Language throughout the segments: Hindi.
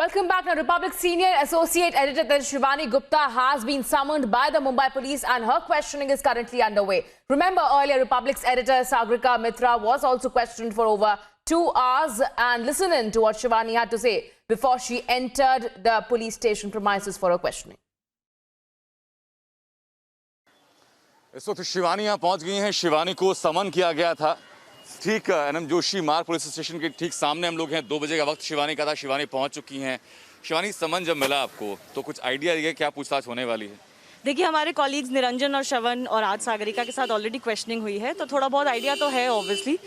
Welcome back. Now, Republic Senior Associate Editor Shivani Gupta has been summoned by the Mumbai Police and her questioning is currently underway. Remember, earlier Republic's editor Sagrika Mitra was also questioned for over 2 hours. And listen in to what Shivani had to say before she entered the police station premises for her questioning. इस वक्त शिवानी यहाँ पहुँच गई हैं। शिवानी को समन किया गया था ठीक एनएम जोशी मार्ग पुलिस स्टेशन के ठीक सामने हम लोग हैं। 2 बजे का वक्त शिवानी का था। शिवानी पहुँच चुकी हैं। शिवानी, समन जब मिला आपको तो कुछ आइडिया है क्या पूछताछ होने वाली है? देखिए, हमारे कॉलीग्स निरंजन और श्रवण और आज सागरिका के साथ ऑलरेडी क्वेश्चनिंग हुई है, तो थोड़ा बहुत आइडिया तो है। ऑब्वियसली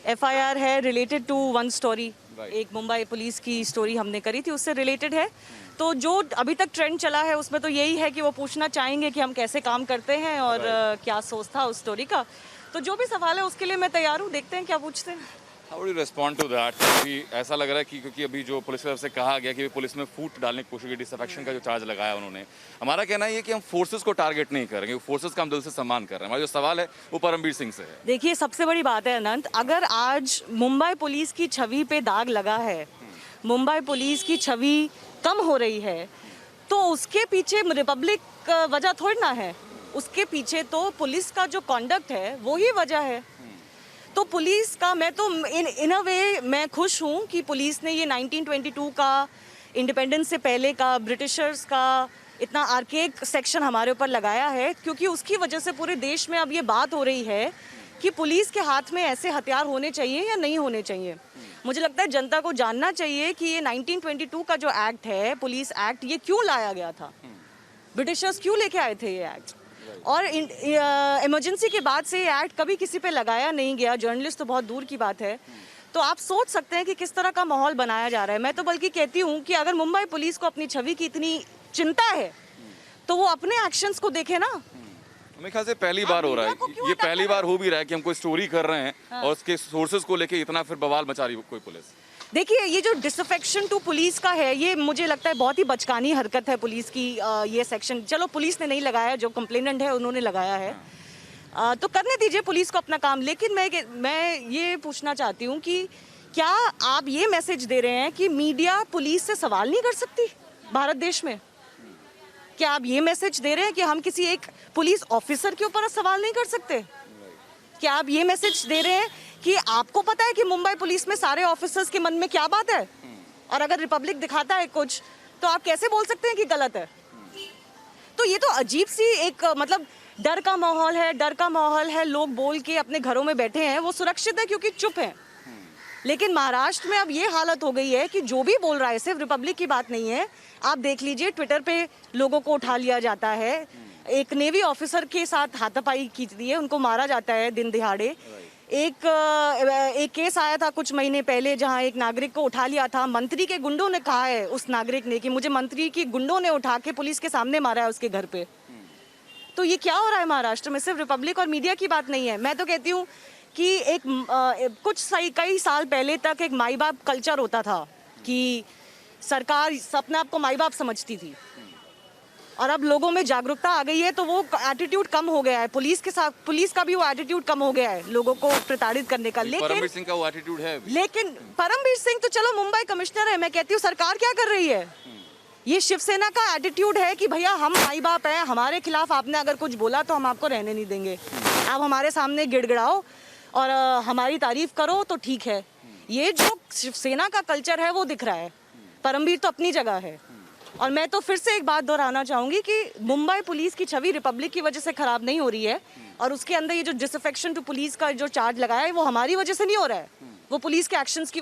एफआईआर है रिलेटेड टू वन स्टोरी, एक मुंबई पुलिस की स्टोरी हमने करी थी, उससे रिलेटेड है। तो जो अभी तक ट्रेंड चला है उसमें तो यही है कि वो पूछना चाहेंगे कि हम कैसे काम करते हैं और क्या सोच था उस स्टोरी का। तो जो भी सवाल है उसके लिए मैं तैयार हूँ, देखते हैं क्या पूछते हैं। How would you respond to that? क्योंकि ऐसा लग रहा है कि क्योंकि अभी जो पुलिस की तरफ से कहा गया कि पुलिस में फूट डालने की कोशिश की, डिसअफेक्शन का जो चार्ज लगाया उन्होंने। हमारा कहना है कि हम फोर्सेस को टारगेट नहीं करेंगे, फोर्सेस का हम दिल से सम्मान कर रहे हैं। हमारा जो सवाल है वो परमबीर सिंह से है। देखिए, सबसे बड़ी बात है अनंत, अगर आज मुंबई पुलिस की छवि पे दाग लगा है, मुंबई पुलिस की छवि कम हो रही है, तो उसके पीछे रिपब्लिक वजह थोड़ी ना है। उसके पीछे तो पुलिस का जो कॉन्डक्ट है वो ही वजह है। तो पुलिस का मैं तो इन अ वे मैं खुश हूँ कि पुलिस ने ये 1922 का इंडिपेंडेंस से पहले का ब्रिटिशर्स का इतना आर्केक सेक्शन हमारे ऊपर लगाया है, क्योंकि उसकी वजह से पूरे देश में अब ये बात हो रही है कि पुलिस के हाथ में ऐसे हथियार होने चाहिए या नहीं होने चाहिए। मुझे लगता है जनता को जानना चाहिए कि ये 1922 का जो एक्ट है, पुलिस एक्ट, ये क्यों लाया गया था, ब्रिटिशर्स क्यों लेके आए थे ये एक्ट, और इमरजेंसी के बाद से ये एक्ट कभी किसी पे लगाया नहीं गया। जर्नलिस्ट तो बहुत दूर की बात है। तो आप सोच सकते हैं कि किस तरह का माहौल बनाया जा रहा है। मैं तो बल्कि कहती हूँ कि अगर मुंबई पुलिस को अपनी छवि की इतनी चिंता है तो वो अपने एक्शंस को देखे ना। मेरे ख्याल से पहली बार हो रहा है, ये पहली बार हो भी रहा है कि हम कोई स्टोरी कर रहे हैं और उसके सोर्सेज को लेके इतना फिर बवाल मचा रही कोई पुलिस। देखिए, ये जो डिसअफेक्शन टू पुलिस का है, ये मुझे लगता है बहुत ही बचकानी हरकत है पुलिस की। ये सेक्शन चलो पुलिस ने नहीं लगाया, जो कंप्लेनेंट है उन्होंने लगाया है, तो करने दीजिए पुलिस को अपना काम। लेकिन मैं ये पूछना चाहती हूँ कि क्या आप ये मैसेज दे रहे हैं कि मीडिया पुलिस से सवाल नहीं कर सकती भारत देश में? क्या आप ये मैसेज दे रहे हैं कि हम किसी एक पुलिस ऑफिसर के ऊपर सवाल नहीं कर सकते? क्या आप ये मैसेज दे रहे हैं कि आपको पता है कि मुंबई पुलिस में सारे ऑफिसर्स के मन में क्या बात है, और अगर रिपब्लिक दिखाता है कुछ तो आप कैसे बोल सकते हैं कि गलत है? तो ये तो अजीब सी एक मतलब डर का माहौल है। लोग बोल के अपने घरों में बैठे हैं, वो सुरक्षित है क्योंकि चुप है। लेकिन महाराष्ट्र में अब ये हालत हो गई है कि जो भी बोल रहा है, सिर्फ रिपब्लिक की बात नहीं है, आप देख लीजिए ट्विटर पे लोगों को उठा लिया जाता है। एक नेवी ऑफिसर के साथ हाथापाई की है, उनको मारा जाता है दिन दिहाड़े। एक केस आया था कुछ महीने पहले जहां एक नागरिक को उठा लिया था, मंत्री के गुंडों ने कहा है उस नागरिक ने कि मुझे मंत्री की गुंडों ने उठा के पुलिस के सामने मारा है उसके घर पे। तो ये क्या हो रहा है महाराष्ट्र में? सिर्फ रिपब्लिक और मीडिया की बात नहीं है। मैं तो कहती हूँ कि कई साल पहले तक एक माई बाप कल्चर होता था कि सरकार अपने आप को माई बाप समझती थी, और अब लोगों में जागरूकता आ गई है, तो वो एटीट्यूड कम हो गया है। पुलिस का भी वो एटीट्यूड कम हो गया है लोगों को प्रताड़ित करने का। लेकिन परमबीर सिंह का वो एटीट्यूड है। लेकिन परमबीर सिंह तो चलो मुंबई कमिश्नर है। मैं कहती हूँ सरकार क्या कर रही है? ये शिवसेना का एटीट्यूड है कि भैया हम माई बाप हैं, हमारे खिलाफ आपने अगर कुछ बोला तो हम आपको रहने नहीं देंगे। आप हमारे सामने गिड़गिड़ाओ और हमारी तारीफ करो तो ठीक है। ये जो शिवसेना का कल्चर है वो दिख रहा है। परमबीर तो अपनी जगह है। और मैं तो फिर से एक बात दोहराना चाहूंगी कि मुंबई पुलिस की छवि रिपब्लिक की वजह से खराब नहीं हो रही है, और उसके अंदर ये जो डिसअफेक्शन टू पुलिस का जो चार्ज लगाया है वो हमारी वजह से नहीं हो रहा है, वो पुलिस के एक्शंस की